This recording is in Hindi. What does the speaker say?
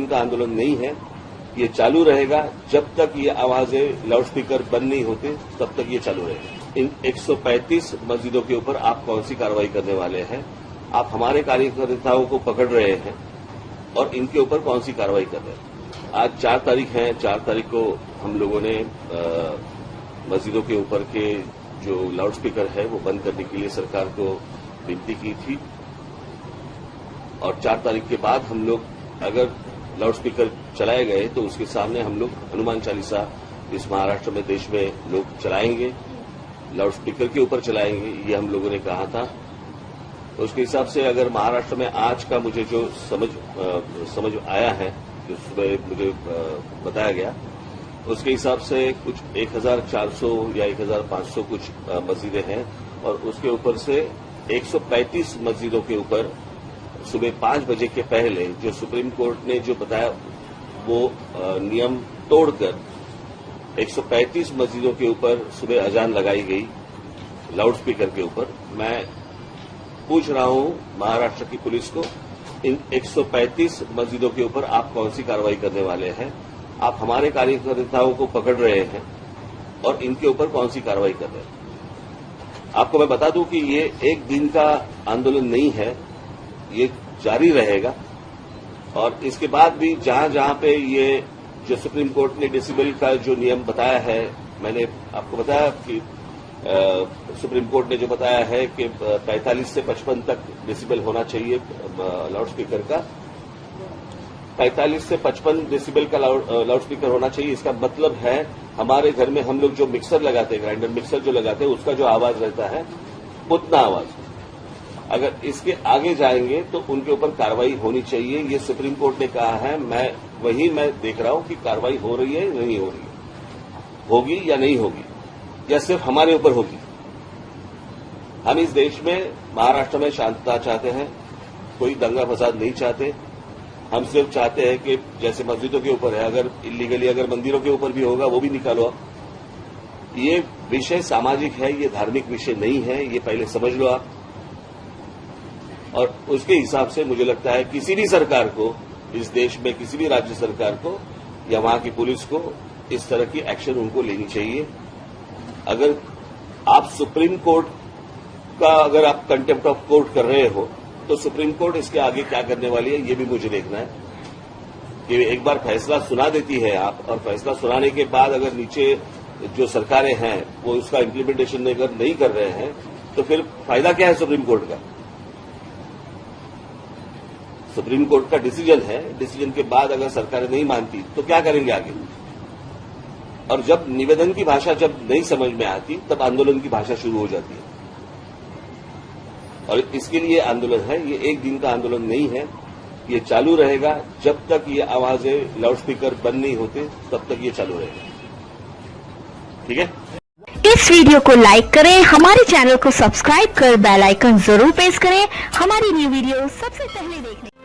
का आंदोलन नहीं है, ये चालू रहेगा जब तक ये आवाजें लाउडस्पीकर बंद नहीं होते, तब तक ये चालू रहेगा। इन 135 मस्जिदों के ऊपर आप कौन सी कार्रवाई करने वाले हैं? आप हमारे कार्यकर्ताओं को पकड़ रहे हैं और इनके ऊपर कौन सी कार्रवाई कर रहे हैं? आज 4 तारीख है, 4 तारीख को हम लोगों ने मस्जिदों के ऊपर के जो लाउडस्पीकर है वो बंद करने के लिए सरकार को विनती की थी और 4 तारीख के बाद हम लोग अगर लाउडस्पीकर चलाए गए तो उसके सामने हम लोग हनुमान चालीसा इस महाराष्ट्र में, देश में लोग चलाएंगे, लाउडस्पीकर के ऊपर चलाएंगे, ये हम लोगों ने कहा था। तो उसके हिसाब से अगर महाराष्ट्र में आज का मुझे जो समझ आया है, जो सुबह मुझे बताया गया, उसके हिसाब से कुछ 1400 या 1500 कुछ मस्जिदें हैं और उसके ऊपर से 135 मस्जिदों के ऊपर सुबह 5 बजे के पहले जो सुप्रीम कोर्ट ने जो बताया वो नियम तोड़कर 135 मस्जिदों के ऊपर सुबह अजान लगाई गई लाउडस्पीकर के ऊपर। मैं पूछ रहा हूं महाराष्ट्र की पुलिस को, इन 135 मस्जिदों के ऊपर आप कौन सी कार्रवाई करने वाले हैं? आप हमारे कार्यकर्ताओं को पकड़ रहे हैं और इनके ऊपर कौन सी कार्रवाई कर रहे हैं? आपको मैं बता दूं कि ये एक दिन का आंदोलन नहीं है, ये जारी रहेगा और इसके बाद भी जहां जहां पे ये जो सुप्रीम कोर्ट ने डेसिबल का जो नियम बताया है, मैंने आपको बताया कि सुप्रीम कोर्ट ने जो बताया है कि 45 से 55 तक डेसिबल होना चाहिए लाउडस्पीकर का, 45 से 55 डेसिबल का लाउडस्पीकर होना चाहिए। इसका मतलब है हमारे घर में हम लोग जो मिक्सर लगाते हैं, ग्राइंडर मिक्सर जो लगाते हैं, उसका जो आवाज रहता है उतना आवाज, अगर इसके आगे जाएंगे तो उनके ऊपर कार्रवाई होनी चाहिए। ये सुप्रीम कोर्ट ने कहा है, मैं देख रहा हूं कि कार्रवाई हो रही है या नहीं हो रही है, होगी या नहीं होगी, या सिर्फ हमारे ऊपर होगी। हम इस देश में महाराष्ट्र में शांतता चाहते हैं, कोई दंगा फसाद नहीं चाहते। हम सिर्फ चाहते हैं कि जैसे मस्जिदों के ऊपर है, अगर इलीगली अगर मंदिरों के ऊपर भी होगा वो भी निकालो आप। ये विषय सामाजिक है, ये धार्मिक विषय नहीं है, ये पहले समझ लो आप। और उसके हिसाब से मुझे लगता है किसी भी सरकार को इस देश में, किसी भी राज्य सरकार को या वहां की पुलिस को इस तरह की एक्शन उनको लेनी चाहिए। अगर आप सुप्रीम कोर्ट का अगर आप कंटेम्प्ट ऑफ कोर्ट कर रहे हो तो सुप्रीम कोर्ट इसके आगे क्या करने वाली है ये भी मुझे देखना है। कि एक बार फैसला सुना देती है आप, और फैसला सुनाने के बाद अगर नीचे जो सरकारें हैं वो उसका इम्प्लीमेंटेशन अगर नहीं कर रहे हैं तो फिर फायदा क्या है सुप्रीम कोर्ट का? सुप्रीम कोर्ट का डिसीजन है, डिसीजन के बाद अगर सरकारें नहीं मानती तो क्या करेंगे आगे? और जब निवेदन की भाषा जब नहीं समझ में आती तब आंदोलन की भाषा शुरू हो जाती है। और इसके लिए आंदोलन है, ये एक दिन का आंदोलन नहीं है, ये चालू रहेगा जब तक ये आवाजें लाउडस्पीकर बंद नहीं होते, तब तक ये चालू रहेगा। ठीक है? इस वीडियो को लाइक करें, हमारे चैनल को सब्सक्राइब कर बेल आइकन जरूर प्रेस करें हमारी न्यू वीडियो सबसे पहले देखने।